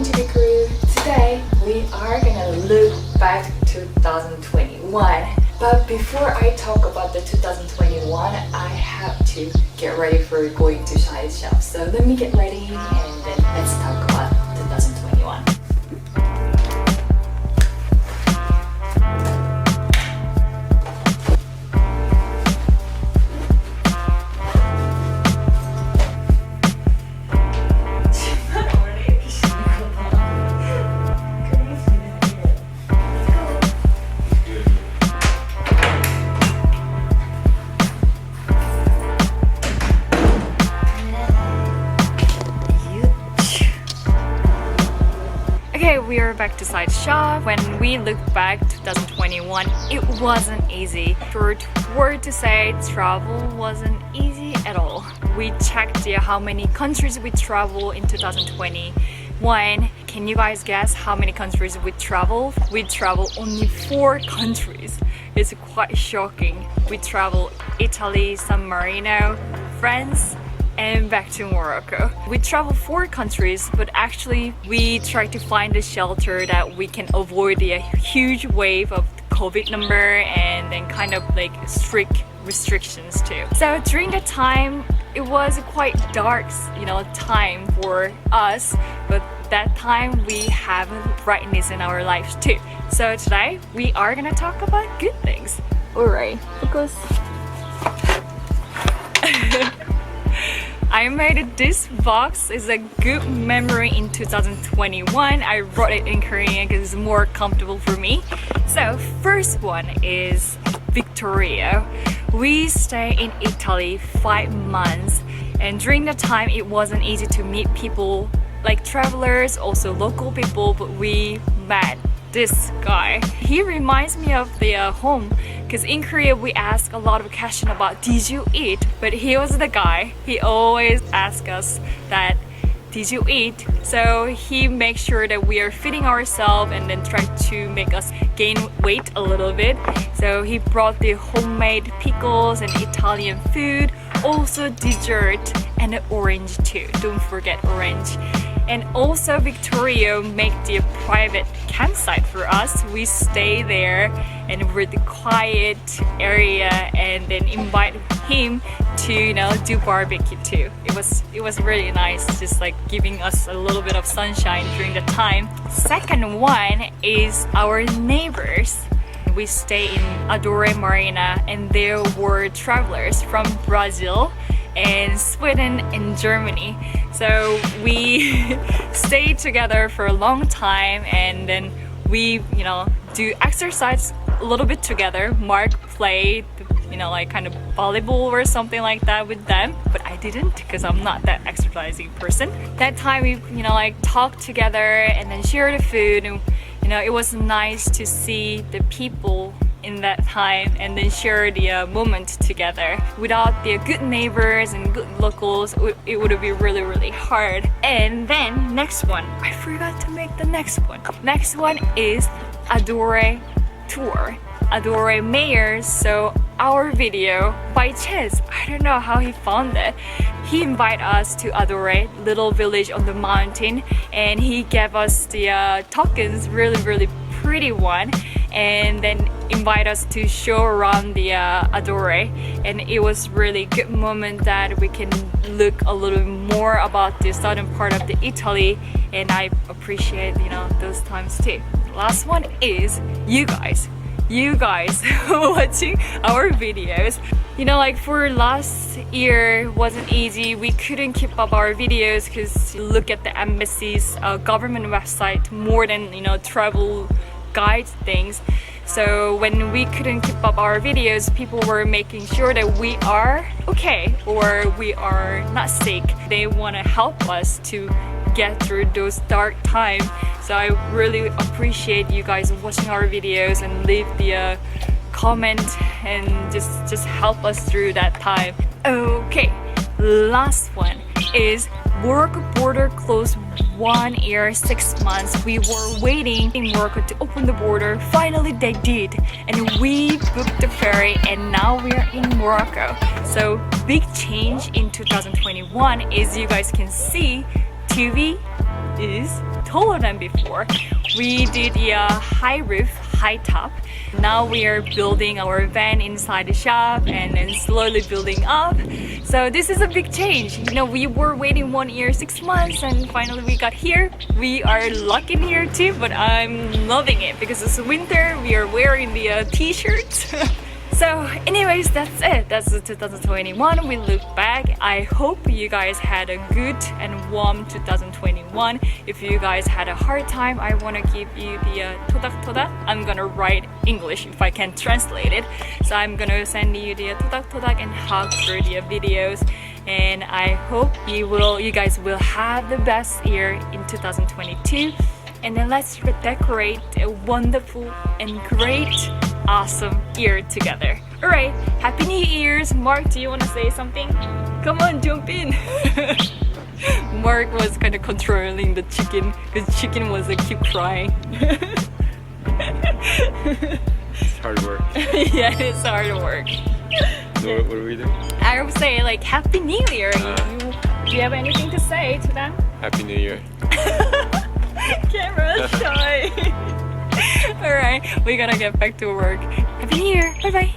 welcome to the crew. Today we are gonna look back 2021. But before I talk about the 2021, I have to get ready for going to side shop. So let me get ready and then let's talk about 2021. Okay, we are back to side shop. When we look back 2021, it wasn't easy. Short word to say, travel wasn't easy at all. We checked how many countries we travel in 2021. Can you guys guess how many countries we travel? We travel only 4 countries. It's quite shocking. We travel Italy, San Marino, France, and back to Morocco. We travel 4 countries, but actually we try to find a shelter that we can avoid the huge wave of COVID number and then kind of like strict restrictions too. So during that time, it was quite dark, time for us, but that time we have brightness in our lives too. So today we are gonna talk about good things. Alright, because I made this box. Is a good memory in 2021. I wrote it in Korean because it's more comfortable for me. So first one is Victoria. We stay in Italy 5 months, and during that time it wasn't easy to meet people like travelers, also local people, but we met this guy. He reminds me of the home, because in Korea we ask a lot of questions about did you eat, but he was the guy. He always asks us that did you eat, so he makes sure that we are feeding ourselves and then try to make us gain weight a little bit. So he brought the homemade pickles and Italian food, also dessert and an orange too. Don't forget orange. And also Victoria make the private campsite for us. We stay there and we're the quiet area and then invite him to do barbecue too. It was really nice, just like giving us a little bit of sunshine during the time. Second one is our neighbors. We stay in Adore Marina and there were travelers from Brazil and Sweden and Germany. So we stayed together for a long time and then we do exercise a little bit together. Mark played like kind of volleyball or something like that with them, but I didn't because I'm not that exercising person. That time we like talked together and then share the food, and it was nice to see the people in that time and then share the moment together. Without the good neighbors and good locals, it would be really hard. And then next one, I forgot to make the next one. Next one is Adore tour. Adore Mayor. So our video, by chance, I don't know how he found it. He invited us to Adore, little village on the mountain, and he gave us the tokens, really pretty one, and then invite us to show around the Adore, and it was really good moment that we can look a little more about the southern part of the Italy, and I appreciate those times too. Last one is you guys watching our videos. Like for last year wasn't easy. We couldn't keep up our videos because look at the embassy's government website more than travel guide things. So when we couldn't keep up our videos, people were making sure that we are okay or we are not sick. They want to help us to get through those dark times. So I really appreciate you guys watching our videos and leave the comment and just help us through that time. Okay, last one is Morocco border closed 1 year 6 months. We were waiting in Morocco to open the border. Finally they did, and we booked the ferry and now we are in Morocco. So big change in 2021 is you guys can see TV is taller than before. We did a high roof, high top. Now we are building our van inside the shop and then slowly building up. So this is a big change. You know, we were waiting 1 year, 6 months, and finally we got here. We are lucky here too, but I'm loving it because it's winter. We are wearing the t-shirts. So anyways, that's it. That's the 2021. We look back. I hope you guys had a good and warm 2021. If you guys had a hard time, I want to give you the 토닥토닥. I'm gonna write English if I can translate it. So I'm gonna send you the 토닥토닥 and hug for the videos. And I hope you guys will have the best year in 2022. And then let's decorate a wonderful and great, awesome year together. Alright, Happy New Year's! Mark, do you want to say something? Come on, jump in! Mark was kind of controlling the chicken because chicken was keep crying. It's hard work. Yeah, it's hard work. So what do we do? I would say like Happy New Year. Do you have anything to say to them? Happy New Year. Camera shy. Alright, we gotta get back to work. Happy New Year! Bye bye!